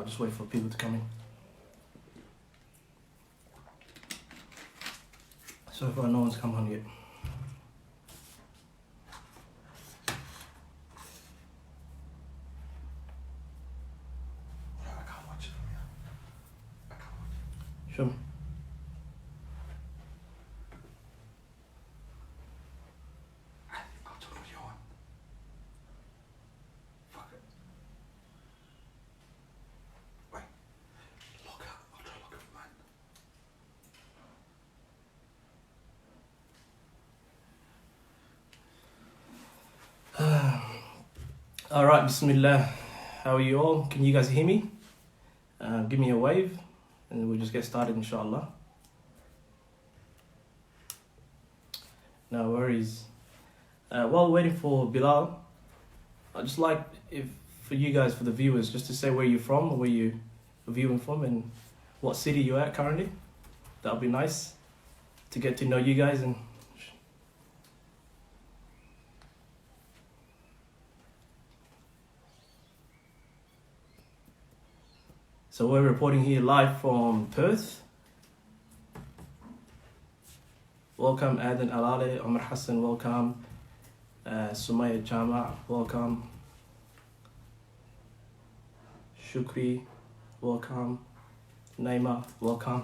I'll just wait for people to come in. So far, no one's come on yet. I can't watch it from here. I can't watch it. Show me. I'll turn video on. Fuck it. Wait. Look out. I'll try to look at mine. All right, Bismillah. How are you all? Can you guys hear me? Give me a wave, and we'll just get started, inshallah. No worries. While waiting for Bilal, I'd just like for you guys, for the viewers, just to say where you're from, or where you're viewing from, and what city you're at currently. That'll be nice to get to know you guys. And so we're reporting here live from Perth. Welcome Adan Alale, Omar Hassan, welcome. Sumaya Jama, welcome. Shukri, welcome. Naima, welcome.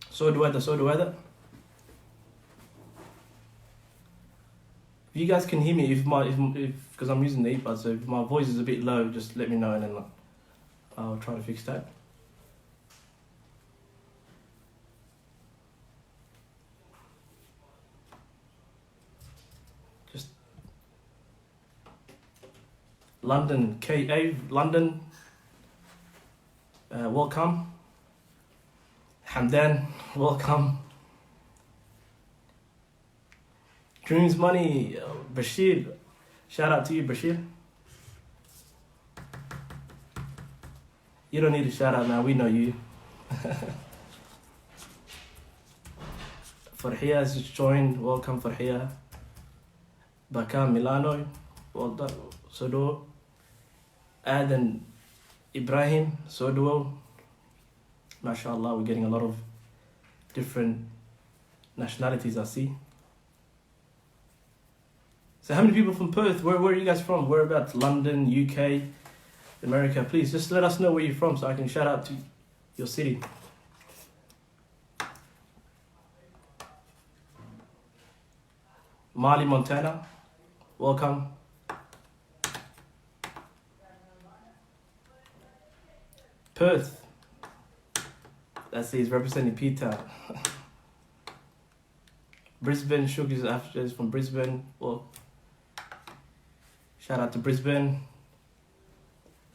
So the weather. If you guys can hear me, if because I'm using the earbuds, so if my voice is a bit low, just let me know, and then I'll try to fix that. Just London, KA, London. Welcome. Hamdan, welcome. Dreams Money, Bashir. Shout out to you, Bashir. You don't need a shout out now, we know you. Farhia has just joined, welcome Farhia. Baka Milano, well done, Sodo. Adan Ibrahim, Sodo. MashaAllah, we're getting a lot of different nationalities, I see. So how many people from Perth? Where are you guys from? Whereabouts? London, UK, America? Please just let us know where you're from so I can shout out to your city. Mali, Montana, welcome. Perth, that's he's representing Peter. Brisbane, Sugar's after is from Brisbane. Well, shout out to Brisbane.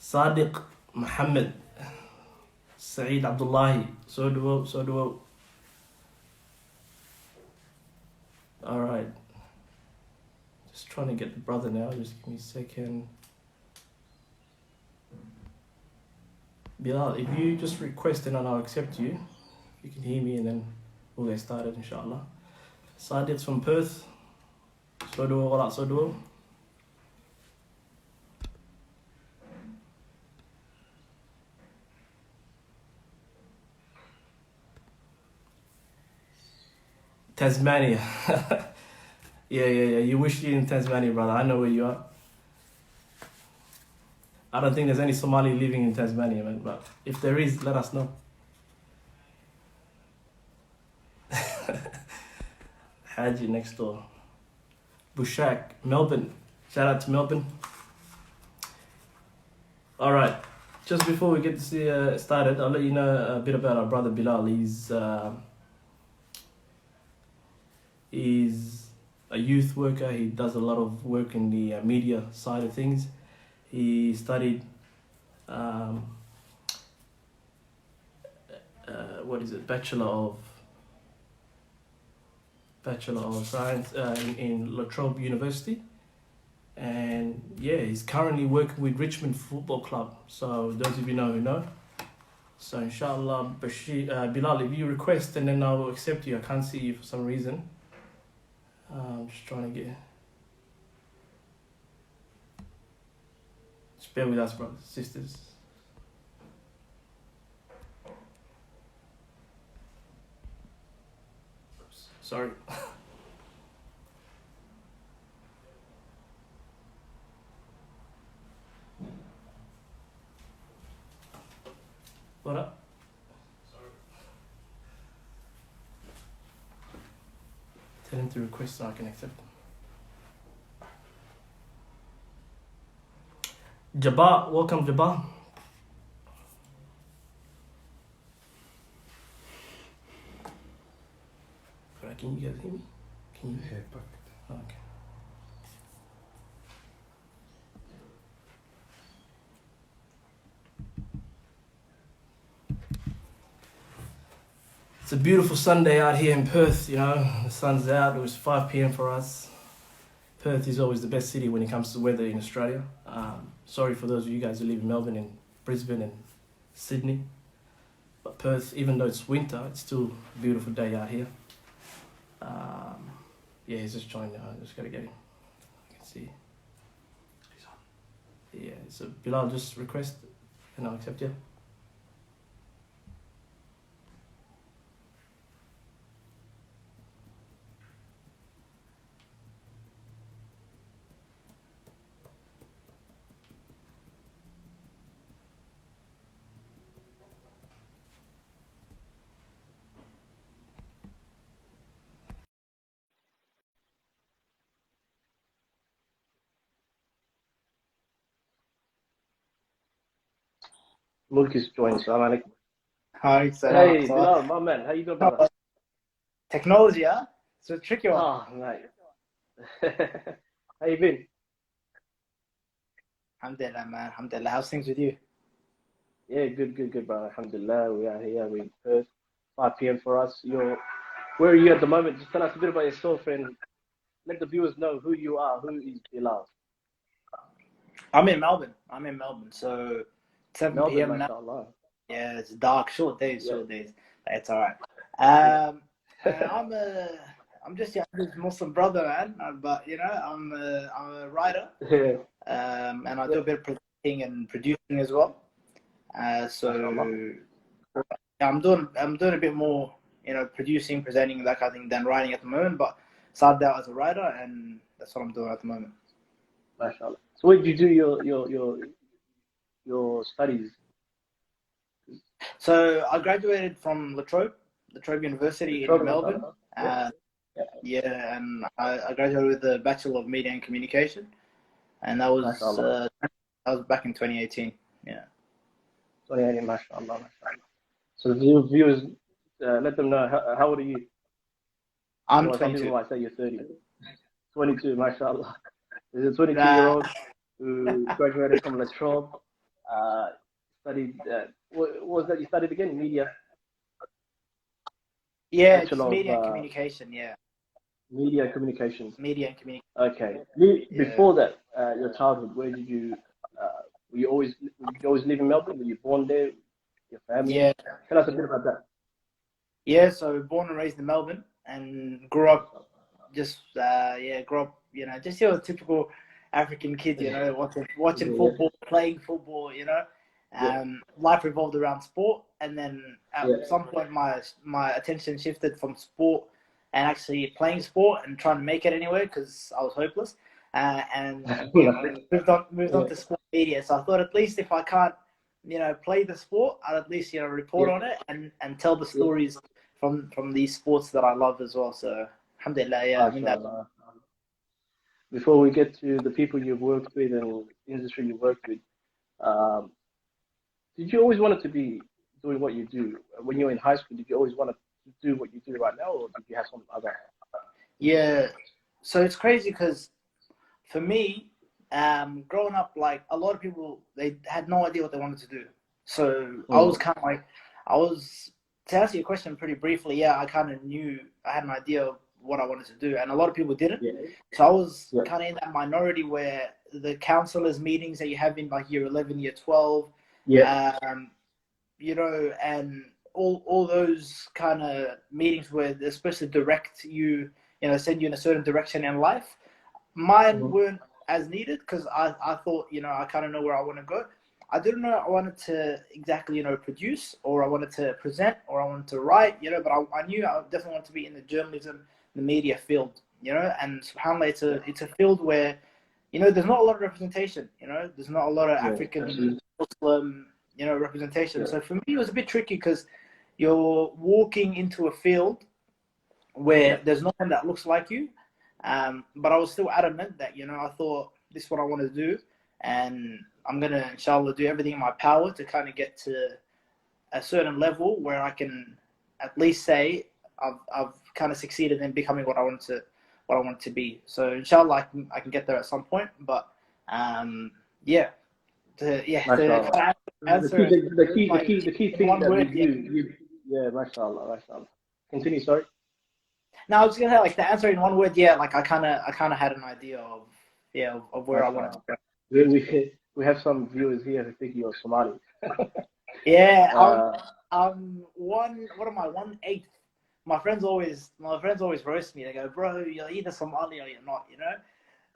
Sadiq Muhammad, Saeed Abdullahi, so do. All right. Just trying to get the brother now. Just give me a second. Bilal, if you just request and I'll accept you. You can hear me and then we'll get started, inshallah. Sadiq's from Perth. So do. Tasmania. Yeah. You wish you're in Tasmania, brother. I know where you are. I don't think there's any Somali living in Tasmania, man. But if there is, let us know. Haji next door. Bushak, Melbourne. Shout out to Melbourne. All right. Just before we get started, I'll let you know a bit about our brother Bilal. He's a youth worker. He does a lot of work in the media side of things. He studied, Bachelor of Science in La Trobe University. And yeah, he's currently working with Richmond Football Club. So those of you know who know. So inshallah, Bilal, if you request, and then I will accept you. I can't see you for some reason. I'm just trying to get... Just bear with us, brothers, sisters. sorry. What up? Sorry. Tell him to request so I can accept them. Jabbar, welcome Jabbar. Alright, can you guys hear me? Can you? Yeah, perfect. Okay. It's a beautiful Sunday out here in Perth, you know. The sun's out, it was 5 p.m. for us. Perth is always the best city when it comes to weather in Australia. Sorry for those of you guys who live in Melbourne and Brisbane and Sydney. But Perth, even though it's winter, it's still a beautiful day out here. Yeah, he's just joined now. I just gotta get him. I can see. He's on. Yeah, so Bilal, just request and I'll accept you. Mulk is joined, salam alaikum. Hi, Hey, Bilal, my man, how you doing, brother? Technology, huh? It's a tricky one. Oh, mate. How you been? Alhamdulillah, man. Alhamdulillah. How's things with you? Yeah, good, brother. Alhamdulillah, we are here. We're in Perth. 5 p.m. for us. Where are you at the moment? Just tell us a bit about yourself and let the viewers know who you are. Who is Bilal? I'm in Melbourne. So 7 Melbourne, p.m. now. mashallah. Yeah, it's dark. Short days. It's all right. And I'm just your average Muslim brother, man. But you know, I'm a writer. Yeah. And I do a bit of presenting and producing as well. So I'm doing a bit more, you know, producing, presenting, that kind of thing than writing at the moment. But started out as a writer, and that's what I'm doing at the moment. Mashallah. So where did you do your studies? So I graduated from La Trobe University in Melbourne. Yeah, and I graduated with a Bachelor of Media and Communication, and that was back in 2018. Yeah. 2018, mashallah. So the viewers, let them know how old are you? I'm Some 22. people might say you're 30. 22, mashallah. There's a 22-year-old who graduated from La Trobe, studied, what was that you studied again? Media? Yeah, it's Bachelor media and of communication, yeah. Media and communications. Media and communication. Okay. Before that, your childhood, where did you, did you always live in Melbourne? Were you born there? Your family? Yeah. Tell us a bit about that. Yeah, so born and raised in Melbourne and grew up, you know, just your typical African kid, you know, watching football, playing football, you know. Life revolved around sport, and then at some point my attention shifted from sport and actually playing sport and trying to make it anyway because I was hopeless, and you know, moved on to sport media. So I thought at least if I can't, you know, play the sport, I'd at least, you know, report on it and tell the stories from these sports that I love as well. So alhamdulillah, yeah, I'm in that. Before we get to the people you've worked with and the industry you worked with, did you always want to be doing what you do? When you were in high school, did you always want to do what you do right now, or did you have some other? Yeah, so it's crazy because for me, growing up, like a lot of people, they had no idea what they wanted to do. So I was kind of like, to answer your question pretty briefly, yeah, I kind of knew, I had an idea of what I wanted to do, and a lot of people didn't. So I was kind of in that minority where the counselors meetings that you have in like year 11, year 12, you know, and all those kind of meetings where they're supposed to direct you, you know, send you in a certain direction in life. Mine weren't as needed because I thought, you know, I kind of know where I want to go. I didn't know I wanted to exactly, you know, produce, or I wanted to present, or I wanted to write, you know, but I knew I definitely wanted to be in the journalism the media field, you know, and subhanAllah, it's a field where, you know, there's not a lot of representation, you know, there's not a lot of African Muslim, you know, representation. So for me, it was a bit tricky because you're walking into a field where there's no one that looks like you. But I was still adamant that, you know, I thought this is what I want to do, and I'm going to, inshallah, do everything in my power to kind of get to a certain level where I can at least say I've kind of succeeded in becoming what I want to be. So inshallah, I can get there at some point. But yeah, the key thing that you mashallah. Continue, sorry. No, I was gonna say, like, the answer in one word, like I kind of had an idea of where I wanted to go. We have some viewers here who think you're Somali. Yeah, I'm what am I, 1/8? My friends always roast me. They go, bro, you're either Somali or you're not, you know.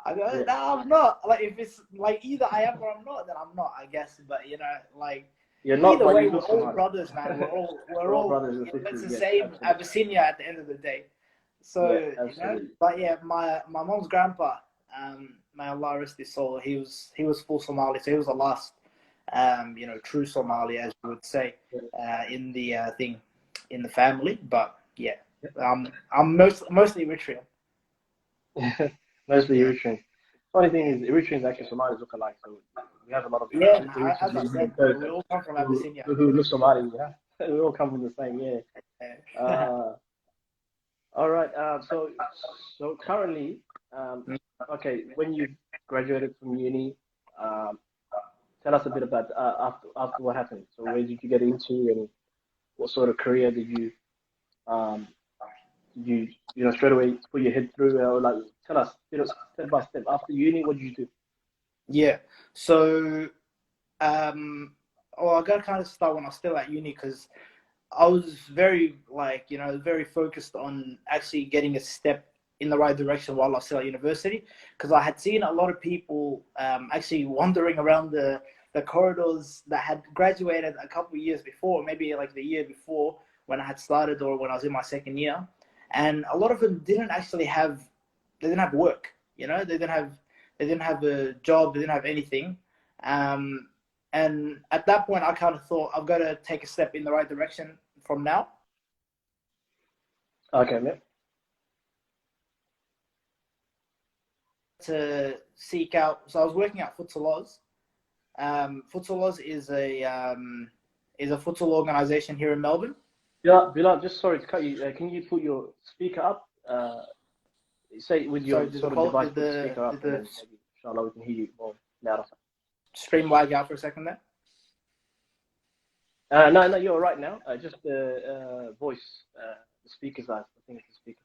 I go, no, I'm not. Like, if it's like either I am or I'm not, then I'm not, I guess. But you know, like, you're not, either way, we're all brothers, man. We're all brothers. It's the same Abyssinia at the end of the day. So you know, but yeah, my mom's grandpa, may Allah rest his soul, he was full Somali, so he was the last, you know, true Somali, as you would say, in the family. But yeah, I'm mostly Eritrean. Mostly Eritrean. Funny thing is, Eritreans actually Somalis look alike, so we have a lot of as I said, we all come from Abyssinia. Who look Somali, yeah. We all come from the same, all right. So currently, okay, when you graduated from uni, tell us a bit about after what happened. So where did you get into, and what sort of career did you straight away put your head through? Or like, tell us, step by step. After uni, what did you do? Yeah. So, I got to kind of start when I was still at uni, because I was very, like, you know, very focused on actually getting a step in the right direction while I was still at university, because I had seen a lot of people actually wandering around the corridors that had graduated a couple of years before, maybe like the year before when I had started, or when I was in my second year, and a lot of them didn't have work, you know, they didn't have a job, they didn't have anything. And at that point, I kind of thought, I've got to take a step in the right direction from now. Okay, man. To seek out, so I was working at Futsal Oz. Futsal Oz is a futsal organization here in Melbourne. Yeah, Bilal, just sorry to cut you. Can you put your speaker up? Say with your sort of device, put the speaker up, and then maybe, inshallah, we can hear you more louder. Stream wide out for a second there. No, you're all right now. Just the voice, the speaker's I think it's the speaker.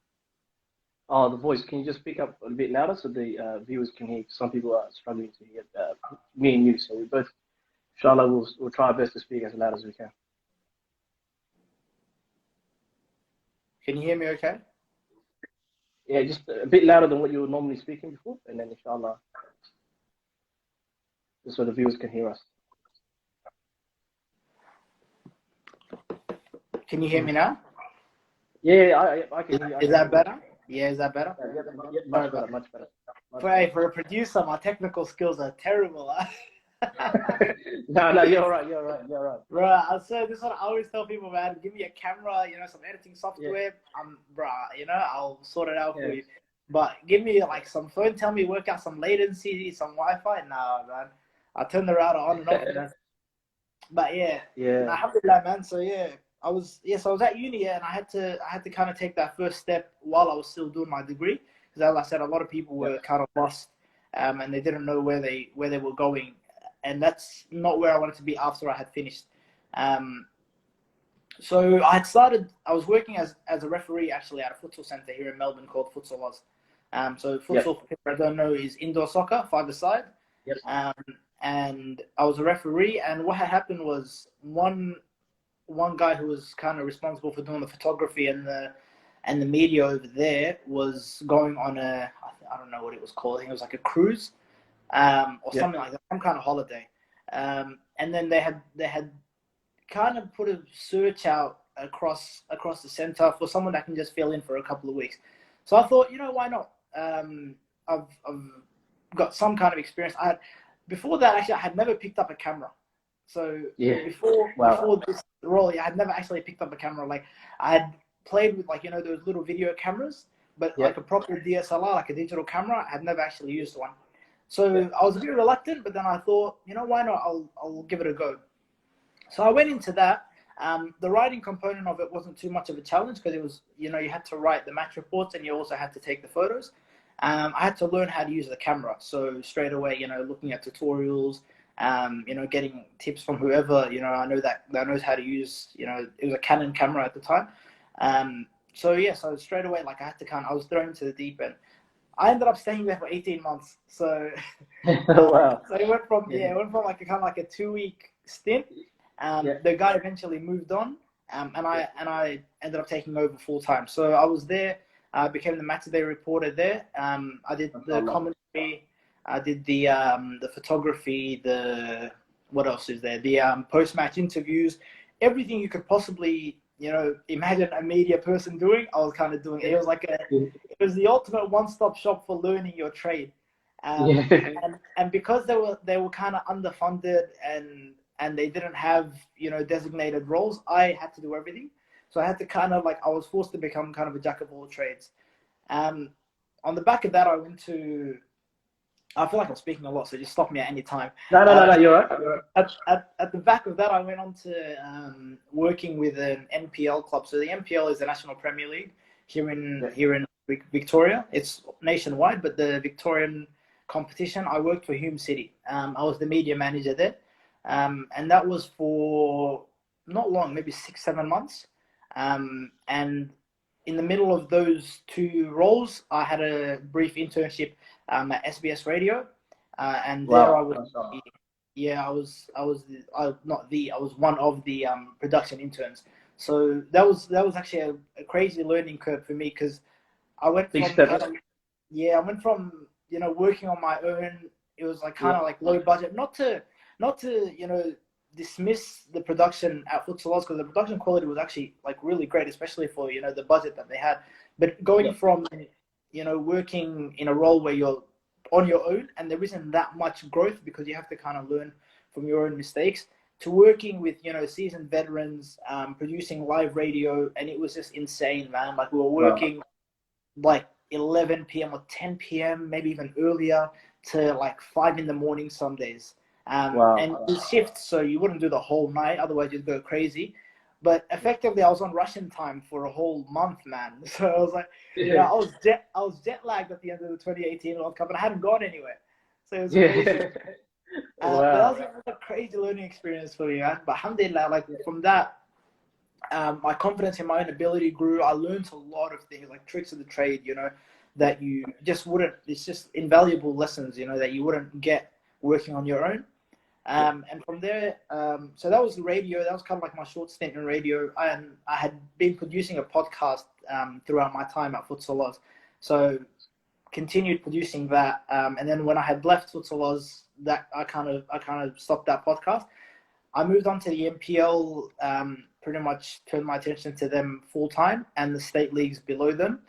Oh, the voice. Can you just speak up a bit louder so the viewers can hear? Some people are struggling to hear me and you, so we both, inshallah, we'll try our best to speak as loud as we can. Can you hear me okay? Yeah, just a bit louder than what you were normally speaking before, and then inshallah, just so the viewers can hear us. Can you hear me now? Yeah, I can hear you. Is that better? Yeah, is that better? Yeah, much better. For a producer, my technical skills are terrible. No, you're right. Bruh, so this is what I always tell people, man. Give me a camera, you know, some editing software. You know, I'll sort it out for you. But give me like some phone, tell me work out some latency, some Wi-Fi. Nah, man. I'll turn the router on and off. But yeah. Alhamdulillah, man. So I was at uni, and I had to kind of take that first step while I was still doing my degree, because as I said, a lot of people were kind of lost, and they didn't know where they were going, and that's not where I wanted to be after I had finished. So I was working as a referee actually at a futsal center here in Melbourne called Futsal Oz. So futsal, for people I don't know, is indoor soccer, 5-a-side. Yep. And I was a referee, and what had happened was one guy who was kind of responsible for doing the photography and the media over there was going on I don't know what it was called. I think it was like a cruise, or something like that, some kind of holiday. And then they had kind of put a search out across the center for someone that can just fill in for a couple of weeks. So I thought, why not? I've got some kind of experience. Before that, actually, I had never picked up a camera. So before this role, I had never actually picked up a camera. Like, I had played with those little video cameras, but like a proper DSLR, like a digital camera, I had never actually used one. So I was a bit reluctant, but then I thought, why not? I'll give it a go. So I went into that. The writing component of it wasn't too much of a challenge because it was, you had to write the match reports and you also had to take the photos. I had to learn how to use the camera. So straight away, looking at tutorials, getting tips from whoever, I know that knows how to use, it was a Canon camera at the time. So straight away, like I was thrown into the deep end. I ended up staying there for 18 months. So, Wow. So it went from like a 2-week stint. The guy eventually moved on, and I ended up taking over full time. So I was there. I became the matchday reporter there. I did the commentary. I did the photography. What else is there? The post match interviews. Everything you could possibly imagine a media person doing, I was kind of doing. It was it was the ultimate one-stop shop for learning your trade. And because they were kind of underfunded and they didn't have designated roles, I had to do everything. So I had to I was forced to become kind of a jack of all trades. On the back of that, I feel like I'm speaking a lot, so just stop me at any time. No, you're right. At the back of that, I went on to working with an NPL club. So the NPL is the National Premier League here in Victoria. It's nationwide, but the Victorian competition, I worked for Hume City. I was the media manager there. And that was for not long, maybe 6-7 months. And in the middle of those two roles, I had a brief internship at SBS Radio, and there I was. I was one of the production interns. So that was actually a crazy learning curve for me because I went from working on my own. It was like low budget, not to dismiss the production at Futsal Oz because the production quality was actually really great, especially for the budget that they had. But going from working in a role where you're on your own and there isn't that much growth because you have to kind of learn from your own mistakes, to working with seasoned veterans, producing live radio, and it was just insane, man. Like we were working 11 p.m. or 10 p.m., maybe even earlier, to 5 a.m. some days. And the shifts, so you wouldn't do the whole night, otherwise you'd go crazy. But effectively, I was on Russian time for a whole month, man. So I was I was jet lagged at the end of the 2018 World Cup, and I hadn't gone anywhere. So it was crazy. That was a crazy learning experience for me, man. But alhamdulillah, from that, my confidence in my own ability grew. I learned a lot of things, like tricks of the trade, that you just wouldn't. It's just invaluable lessons, that you wouldn't get working on your own. And from there, so that was the radio. That was kind of like my short stint in radio. And I had been producing a podcast throughout my time at Futsal Oz. So continued producing that. And then when I had left Futsal Oz, that I kind of stopped that podcast. I moved on to the NPL, pretty much turned my attention to them full time and the state leagues below them.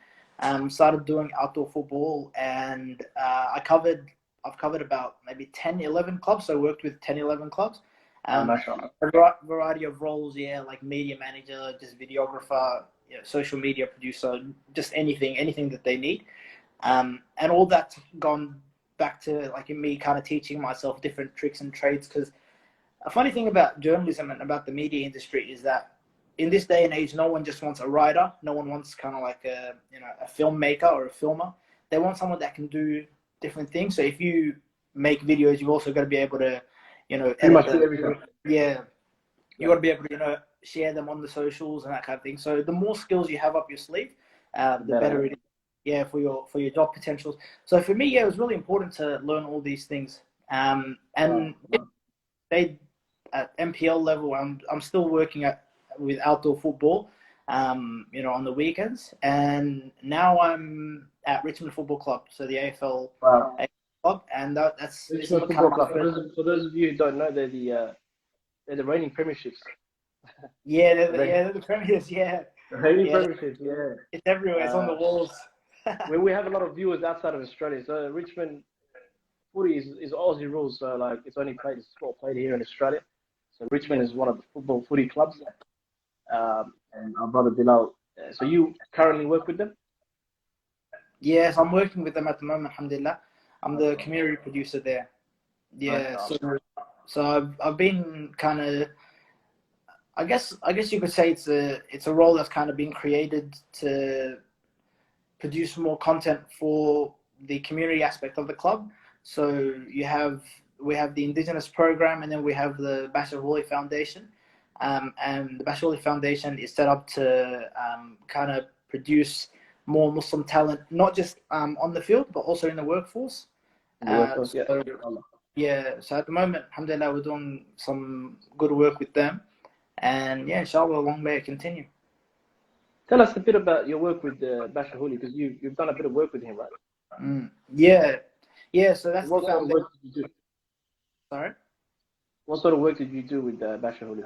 Started doing outdoor football, and I've covered about maybe 10, 11 clubs. So I worked with 10, 11 clubs. A variety of roles, like media manager, just videographer, social media producer, just anything that they need. And all that's gone back to me kind of teaching myself different tricks and trades. Because a funny thing about journalism and about the media industry is that in this day and age, no one just wants a writer. No one wants kind of like a filmmaker or a filmer. They want someone that can do different things. So if you make videos, you've also got to be able to, edit them. Yeah, you got to be able to, share them on the socials and that kind of thing. So the more skills you have up your sleeve, the better it is. Yeah, for your job potentials. So for me, it was really important to learn all these things. And they at MPL level, I'm still working with outdoor football, on the weekends. And now I'm at Richmond Football Club, so the AFL club, and that's Richmond Football Club. For those of you who don't know, they're the reigning premierships. They're the premiers. Yeah, The reigning premierships. Yeah, it's everywhere. It's on the walls. where we have a lot of viewers outside of Australia. So Richmond footy is Aussie rules, so like it's only played, it's sport played here in Australia. So Richmond is one of the football footy clubs, and our brother Bilal. So you currently work with them? Yes, I'm working with them at the moment, alhamdulillah. I'm the community producer there. Yeah, so I've been kind of, I guess you could say it's a role that's kind of been created to produce more content for the community aspect of the club. So we have the Indigenous program, and then we have the Bashar Wali Foundation, and the Bashar Wali Foundation is set up to kind of produce more Muslim talent, not just on the field, but also in the workforce. So at the moment, alhamdulillah, we're doing some good work with them, and yeah, inshallah, long may it continue. Tell us a bit about your work with Bashar Wali, because you've done a bit of work with him, right? Yeah. So that's what sort of work did you do? Sorry. What sort of work did you do with Bashar Wali?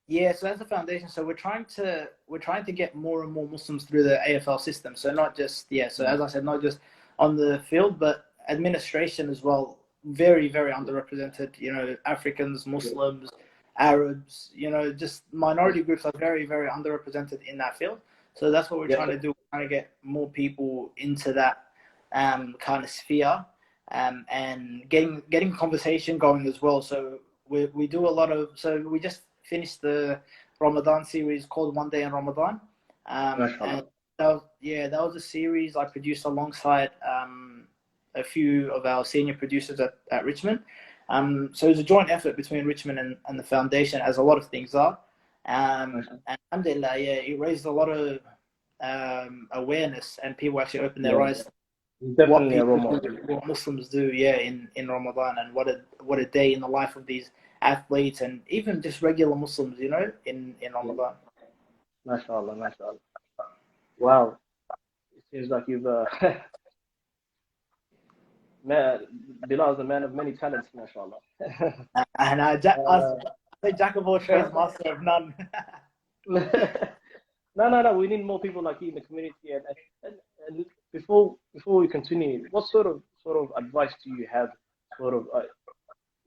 Yeah, so that's the foundation. So we're trying to get more and more Muslims through the AFL system. So not just so as I said, not just on the field, but administration as well. Very, very underrepresented. You know, Africans, Muslims, Arabs. You know, just minority groups are very, very underrepresented in that field. So that's what we're trying to do. We're trying to get more people into that kind of sphere, and getting conversation going as well. So we do a lot of. So we just finished the Ramadan series called One Day in Ramadan. And that was a series I produced alongside a few of our senior producers at Richmond. So it was a joint effort between Richmond and the foundation, as a lot of things are. And alhamdulillah, it raised a lot of awareness, and people actually opened their eyes to what Muslims do in Ramadan, and what a day in the life of these athletes, and even just regular Muslims, you know, in Ramadan. MashaAllah, MashaAllah. Wow. It seems like you've Bilal is a man of many talents, MashaAllah. And I say jack of all trades, master of none. No. We need more people like you in the community. And before we continue, what sort of advice do you have?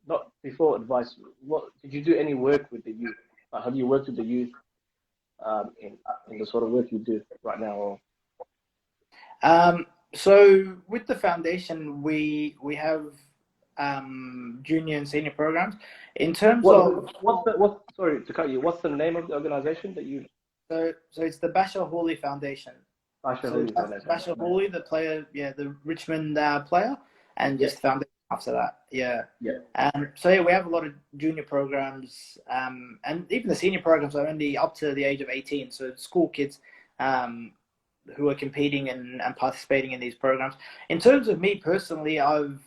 Not before advice. What did you do any work with the youth? Have you worked with the youth in the sort of work you do right now? Or? So with the foundation, we have junior and senior programs. In terms of sorry to cut you. What's the name of the organization that you? So it's the Bashar Wali Foundation. Bashar Wali, the player, the Richmond player, and just foundation after that. So we have a lot of junior programs, and even the senior programs are only up to the age of 18. So school kids who are competing and participating in these programs. In terms of me personally, I'd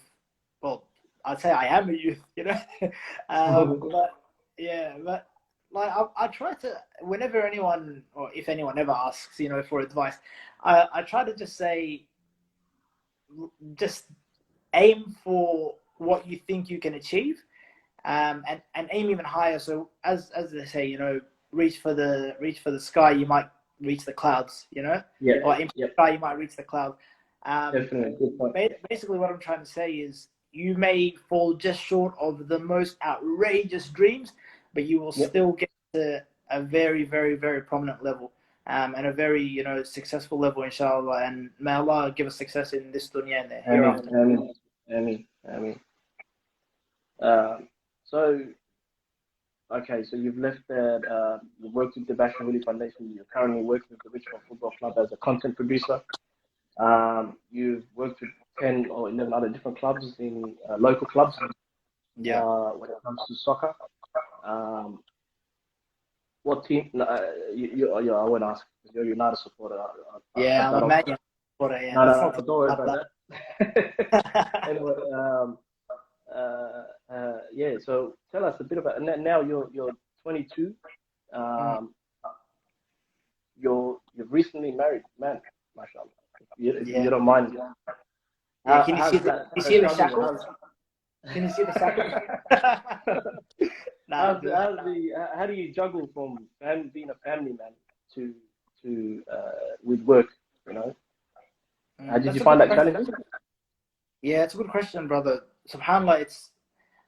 say I am a youth, you know. But like I try to, whenever anyone, or if anyone ever asks, you know, for advice, I try to just say, just aim for what you think you can achieve, and aim even higher. So as they say, you know, reach for the sky, you might reach the clouds, you know. Or aim for the sky, you might reach the clouds. Definitely, good point. Basically, what I'm trying to say is, you may fall just short of the most outrageous dreams, but you will still get to a very, very, very prominent level, and a very, you know, successful level, inshallah. And may Allah give us success in this dunya and the hereafter. Ameen. So you've left there. You've worked with the Bashar Wali Foundation. You're currently working with the Richmond Football Club as a content producer. You've worked with 10 or 11 other different clubs in local clubs. When it comes to soccer, what team? I won't ask because you're a United supporter. I'm a Man United supporter. Don't worry about that. Anyway, so tell us a bit about. Now you're 22. You've recently married, man. MashaAllah. If you don't mind. Can you see the shackles? Can you see the shackles? How do you juggle from being a family man to with work? You know. Did That's you a find good that question. challenging? Yeah, it's a good question, brother. SubhanAllah,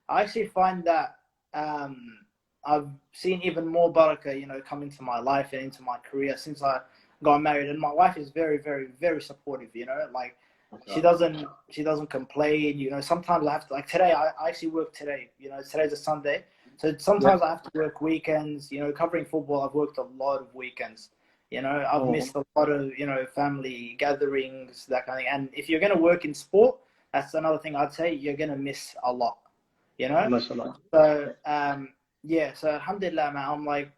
I actually find that I've seen even more barakah, come into my life and into my career since I got married. And my wife is very, very, very supportive. Like she doesn't complain. Sometimes I have to, like today. I actually work today. Today's a Sunday, so sometimes I have to work weekends. Covering football, I've worked a lot of weekends. I've missed a lot of family gatherings, that kind of thing. And if you're going to work in sport, that's another thing I'd say you're going to miss a lot. So yeah, so alhamdulillah, man,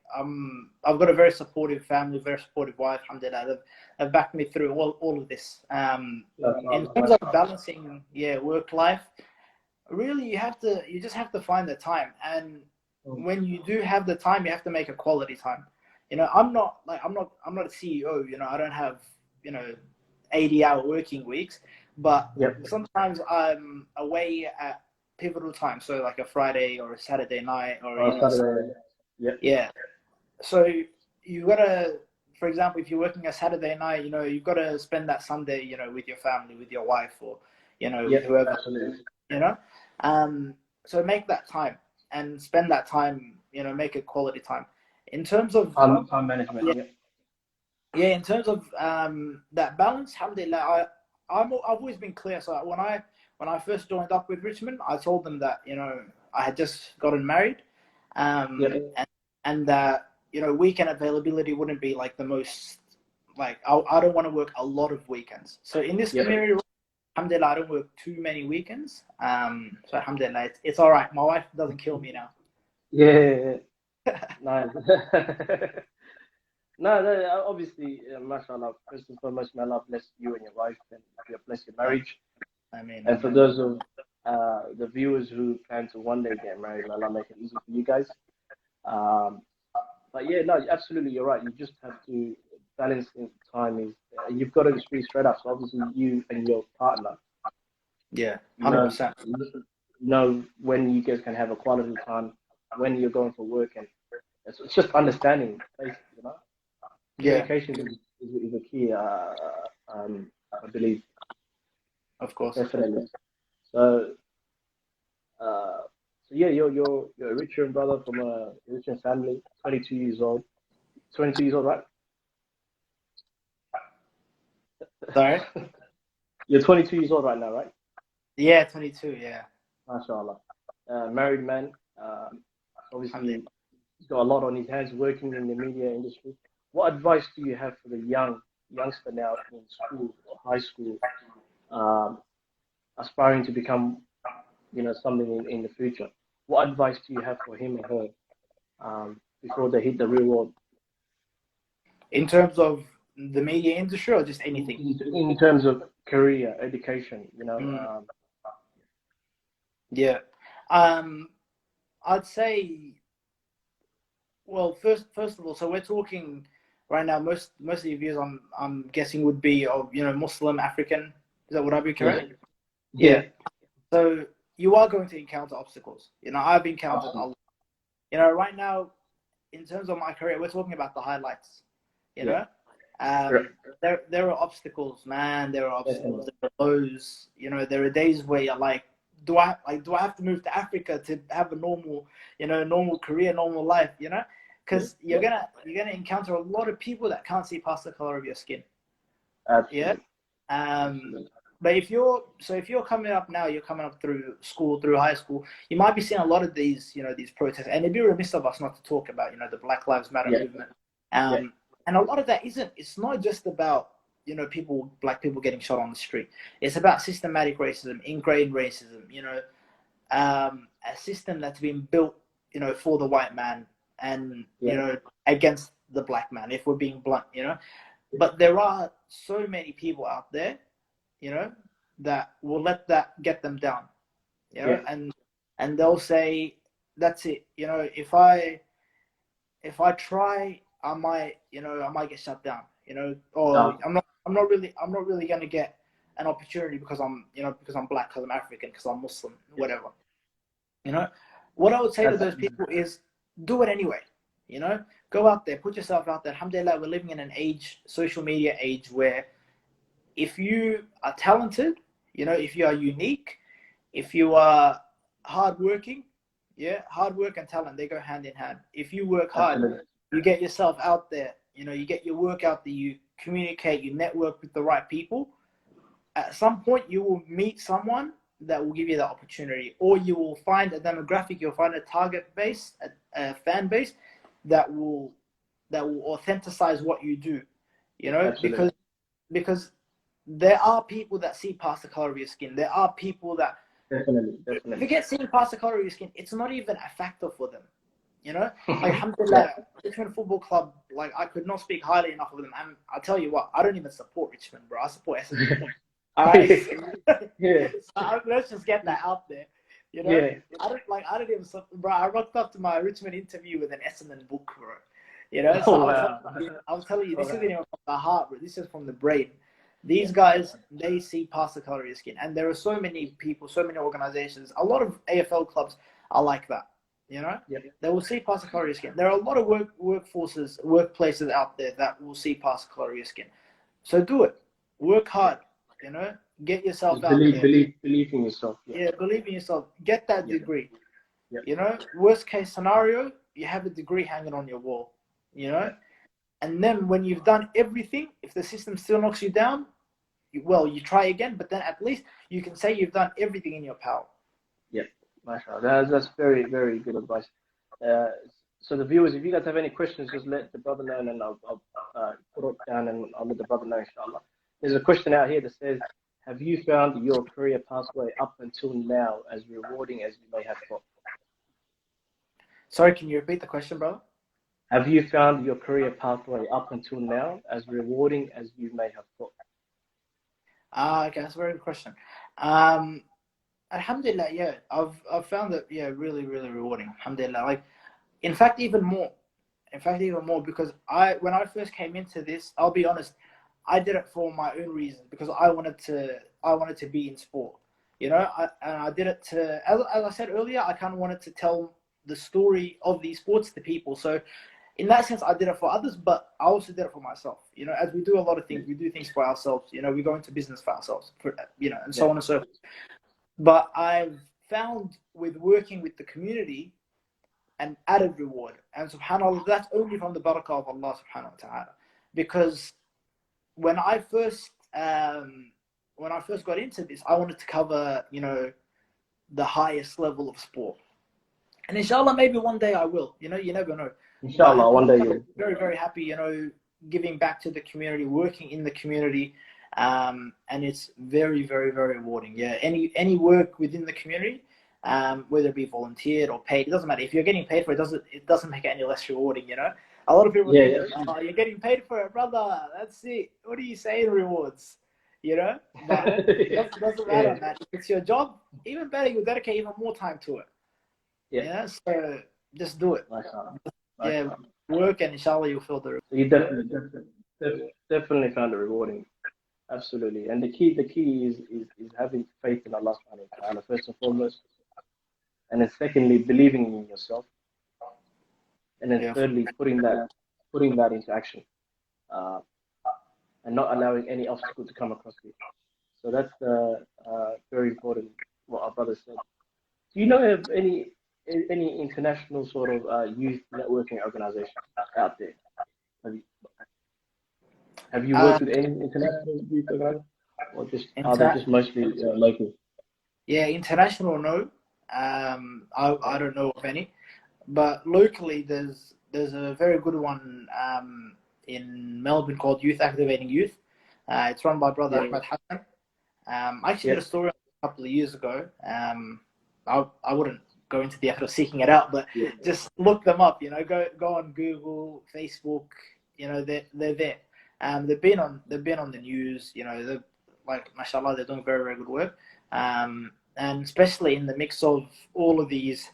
I've got a very supportive family, very supportive wife, alhamdulillah. They've backed me through all of this. In terms of balancing, work life, really you just have to find the time. And when you do have the time, you have to make a quality time. I'm not a CEO, I don't have 80-hour working weeks, but sometimes I'm away at pivotal time, so like a Friday or a Saturday night or Saturday. yeah. So you gotta, for example, if you're working a Saturday night, you've got to spend that Sunday, with your family, with your wife, or whoever. Absolutely. So make that time and spend that time, make it quality time. In terms of Time management. in terms of that balance, alhamdulillah, I've always been clear. So when I first joined up with Richmond, I told them that I had just gotten married, and that weekend availability wouldn't be like the most, like I don't want to work a lot of weekends. So in this community, alhamdulillah, I don't work too many weekends. So alhamdulillah, it's all right. My wife doesn't kill me now. Yeah. Nice. No, obviously, mashallah, first and foremost, may Allah bless you and your wife, and bless your marriage. I mean, and for those of the viewers who plan to one day get married, may Allah make it easy for you guys. But yeah, no, absolutely, you're right. You just have to balance time. You've got to be straight up. So obviously, you and your partner, 100%. Know when you guys can have a quality time, when you're going for work, and it's just understanding, basically, Communication is a key, I believe. Of course. Definitely. So yeah, you're a Richmond brother from a Richmond family, 22 years old. 22 years old, right? Sorry? You're 22 years old right now, right? Yeah, 22, yeah. MashaAllah. Married man. Obviously, he's got a lot on his hands working in the media industry. What advice do you have for the youngster now in school or high school, aspiring to become, something in the future? What advice do you have for him or her before they hit the real world? In terms of the media industry or just anything? In terms of career, education, Yeah. I'd say, well, first of all, so we're talking right now, most of the views I'm guessing would be of, Muslim, African. Is that what I'd be correct? Yeah. So you are going to encounter obstacles. I've encountered a lot. Right now, in terms of my career, we're talking about the highlights. There are obstacles, man. There are obstacles. There are lows. There are days where you're like, do I have to move to Africa to have a normal career, normal life? Because you're gonna encounter a lot of people that can't see past the color of your skin. Absolutely. But if you're coming up now, you're coming up through school, through high school, you might be seeing a lot of these protests, and it'd be remiss of us not to talk about the Black Lives Matter movement. And a lot of that it's not just about black people getting shot on the street. It's about systematic racism, ingrained racism. A system that's been built for the white man and against the black man, if we're being blunt. But there are so many people out there that will let that get them down, and they'll say, that's it. If I try, I might get shut down. Or I'm not really gonna get an opportunity because I'm black, because I'm African, because I'm Muslim, whatever. What I would say to those people is, do it anyway. Go out there, put yourself out there. Alhamdulillah, we're living in an social media age where if you are talented, if you are unique, if you are hardworking, hard work and talent, they go hand in hand. If you work hard, you get yourself out there, you get your work out there, you communicate, you network with the right people. At some point, you will meet someone that will give you the opportunity, or you will find a demographic, you'll find a target base, a fan base that will authenticize what you do, because there are people that see past the color of your skin. There are people that Definitely. forget seeing past the color of your skin. It's not even a factor for them, Like, alhamdulillah, Richmond Football Club, like, I could not speak highly enough of them. And I'll tell you what, I don't even support Richmond, bro. I support Essendon. All right. Yeah. So let's just get that out there. Yeah. I don't even, bro. I rocked up to my Richmond interview with an Essendon book, bro. Wow. I'll tell you, this isn't even from the heart, bro. This is from the brain. These guys, they see past the color of your skin, and there are so many people, so many organizations. A lot of AFL clubs are like that. They will see past the color of your skin. There are a lot of workplaces out there that will see past the color of your skin. So do it. Work hard. Get yourself out there. Believe in yourself. Yeah, believe in yourself. Get that degree. Worst case scenario, you have a degree hanging on your wall. And then when you've done everything, if the system still knocks you down, you try again. But then at least you can say you've done everything in your power. Yeah, mashallah. That's very, very good advice. So the viewers, if you guys have any questions, just let the brother know, and I'll put it down, and I'll let the brother know, inshallah. There's a question out here that says, have you found your career pathway up until now as rewarding as you may have thought? Sorry, can you repeat the question, brother? Have you found your career pathway up until now as rewarding as you may have thought? Okay, that's a very good question. Alhamdulillah, yeah, I've found it, really, really rewarding. Alhamdulillah, like, in fact, even more, because when I first came into this, I'll be honest, I did it for my own reasons, because I wanted to be in sport, and I did it as I said earlier, I kind of wanted to tell the story of these sports to people. So in that sense, I did it for others, but I also did it for myself. As we do a lot of things, we do things for ourselves. We go into business for ourselves, and so on and so forth. But I've found with working with the community an added reward, and subhanAllah, that's only from the barakah of Allah subhanahu wa ta'ala. Because when I first got into this, I wanted to cover, the highest level of sport. And inshallah, maybe one day I will. You never know. Inshallah, one day you'll. Very, very happy, giving back to the community, working in the community, and it's very, very, very rewarding. Yeah, any work within the community, whether it be volunteered or paid, it doesn't matter. If you're getting paid for it, it doesn't make it any less rewarding. A lot of people think, oh, you're getting paid for it, brother. That's it. What do you say in rewards? But it doesn't matter, man. If it's your job, even better, you dedicate even more time to it. Yeah, so just do it. Work, and inshallah you'll feel the reward. You definitely found it rewarding. Absolutely. And the key is having faith in Allah subhanahu wa ta'ala, first and foremost. And then secondly, believing in yourself. And then thirdly, putting that into action. And not allowing any obstacle to come across you. So that's very important, what our brother said. Do you know of any international sort of youth networking organizations out there? Have you worked with any international youth organizations, or are they just mostly local? Yeah, international, no. I don't know of any, but locally there's a very good one in Melbourne called Youth Activating Youth. It's run by brother Ahmed Hassan. I actually did a story a couple of years ago. I wouldn't go into the effort of seeking it out, but just look them up. Go on Google, Facebook. They're there. They've been on the news. They're like, mashallah, they're doing very, very good work. And especially in the mix of all of these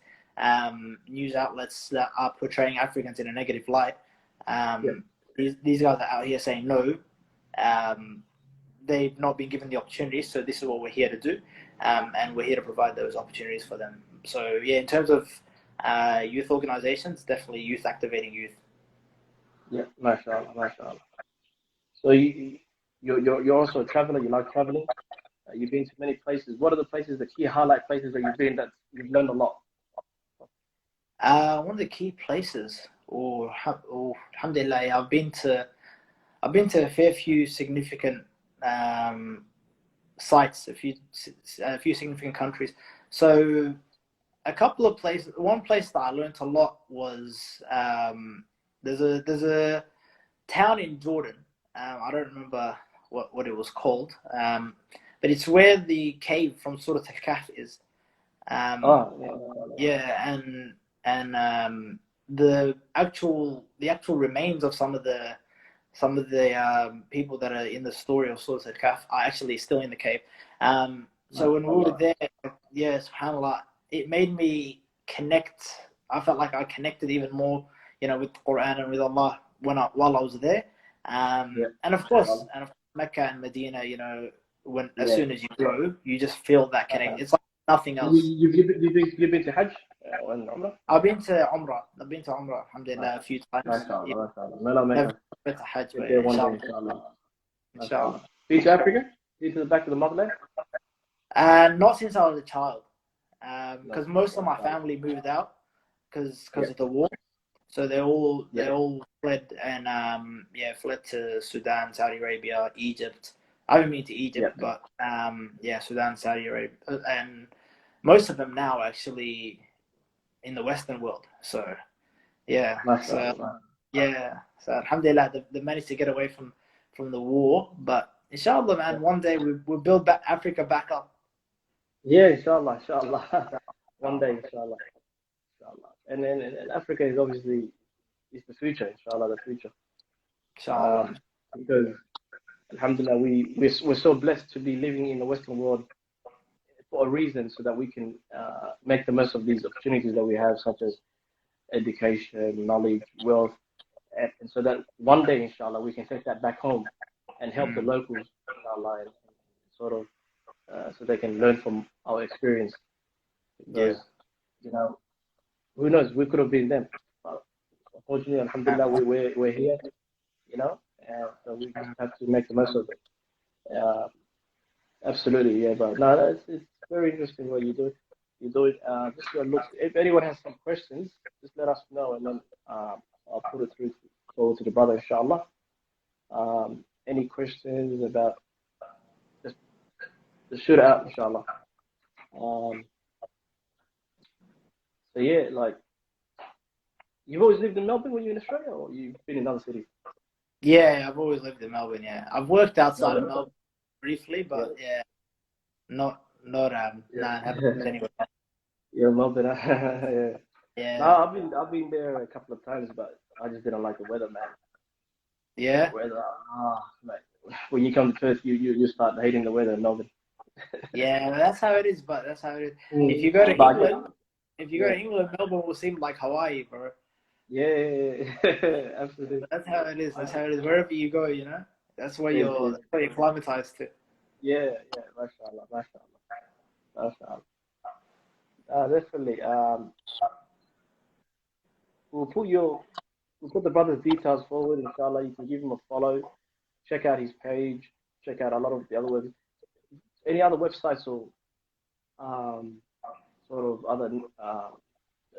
news outlets that are portraying Africans in a negative light. These guys are out here saying no. They've not been given the opportunities, so this is what we're here to do, and we're here to provide those opportunities for them. So yeah, in terms of youth organizations, definitely Youth Activating Youth. Yeah, mashallah. So you're also a traveler. You like traveling. You've been to many places. What are the places, the key highlight places that you've been that you've learned a lot? One of the key places, alhamdulillah, I've been to a fair few significant sites, a few significant countries. So a couple of places. One place that I learned a lot was there's a town in Jordan. I don't remember what it was called, but it's where the cave from Surah Al-Kahf is. Yeah, and the actual remains of some of the people that are in the story of Surah Al-Kahf are actually still in the cave. So when we were there, yeah, subhanAllah, it made me connect. I felt like I connected even more, with the Quran and with Allah while I was there. And of course, Mecca and Medina, as soon as you go, you just feel that connection. It's like nothing else. You've been to Hajj and Umrah? I've been to Umrah, alhamdulillah, a few times. Never been to Hajj, but inshallah. Been to Africa? Been to the back of the motherland? Not since I was a child, because most of my family moved out because of the war. So they all fled and fled to Sudan, Saudi Arabia, Egypt. I haven't been to Egypt, but Sudan, Saudi Arabia, and most of them now actually in the Western world. So so alhamdulillah, they managed to get away from the war. But inshallah, man, one day we'll build Africa back up. Yeah, inshallah. One day, inshallah. And then Africa is obviously the future, inshallah, the future. Inshallah. Because alhamdulillah, we're so blessed to be living in the Western world for a reason, so that we can make the most of these opportunities that we have, such as education, knowledge, wealth, and so that one day, inshallah, we can take that back home and help the locals, inshallah, and sort of so they can learn from our experience. Because, who knows? We could have been them. But unfortunately, alhamdulillah, we're here, and so we just have to make the most of it. Absolutely, yeah, but no, it's very interesting what you do. Just look. If anyone has some questions, just let us know, and then I'll put it forward to the brother, inshallah. Any questions about the shootout, inshallah. So yeah, like, you've always lived in Melbourne when you were in Australia, or you've been in other cities? Yeah, I've always lived in Melbourne. Yeah, I've worked outside of Melbourne briefly, but not haven't anywhere. Yeah, Melbourne. Yeah. Yeah. No, I've been there a couple of times, but I just didn't like the weather, man. Yeah. The weather, mate. When you come to Perth, you start hating the weather in Melbourne. Yeah, that's how it is. But that's how it is. If you go to England, Melbourne will seem like Hawaii, bro. Yeah, absolutely. That's how it is. Wherever you go, that's where you're acclimatized to. Yeah, mashallah. Definitely. We'll put the brother's details forward, inshallah. You can give him a follow. Check out his page. Check out a lot of the other websites. Any other websites or sort of other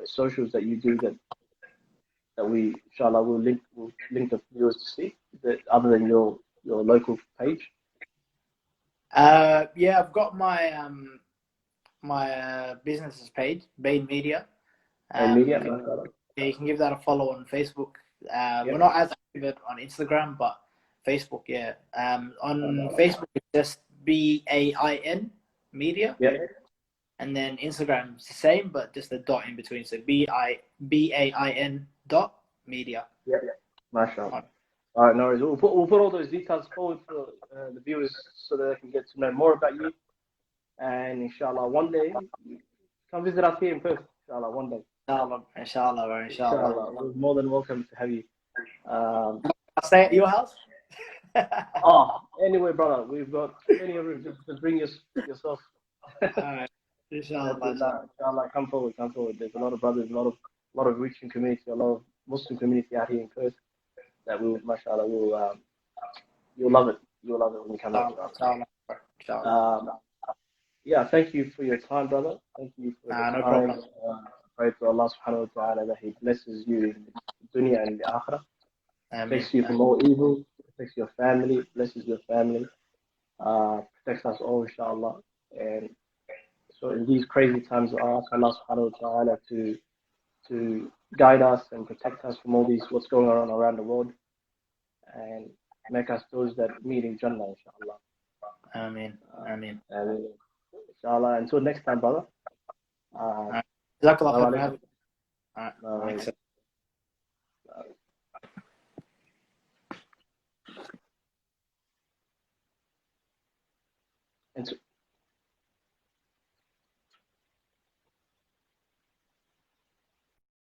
socials that you do that we, inshallah, we'll link the viewers to see, that other than your local page? I've got my my business's page, Bain Media. You can give that a follow on Facebook. We're not as active on Instagram, but Facebook, yeah. On Facebook, it's just BAIN Media. Yeah. And then Instagram is the same, but just a dot in between. So BAIN dot media. Yeah. Mashallah. All right, no worries. We'll put all those details forward for the viewers so that they can get to know more about you. And inshallah, one day, come visit us here in Perth. Inshallah, one day. Inshallah. We're more than welcome to have you. I'll stay at your house. Anyway, brother, we've got plenty of room. Just bring yourself. All right. Inshallah. Inshallah, come forward. There's a lot of brothers, a lot of Richmond community, a lot of Muslim community out here in Perth that will, mashallah, you'll love it. you'll love it when you come out. Inshallah. Yeah, thank you for your time, brother. Thank you for the No time. problem. Pray to Allah subhanahu wa ta'ala that He blesses you in the dunya and in the akhirah. Protects you from all evil, protects your family, blesses your family, protects us all, inshallah. And so in these crazy times, I ask Allah subhanahu wa ta'ala to guide us and protect us from all these, what's going on around the world, and make us those that meet in Jannah, inshallah. Ameen. And inshallah, until next time, brother. Jazakallah khair, man. Thanks. And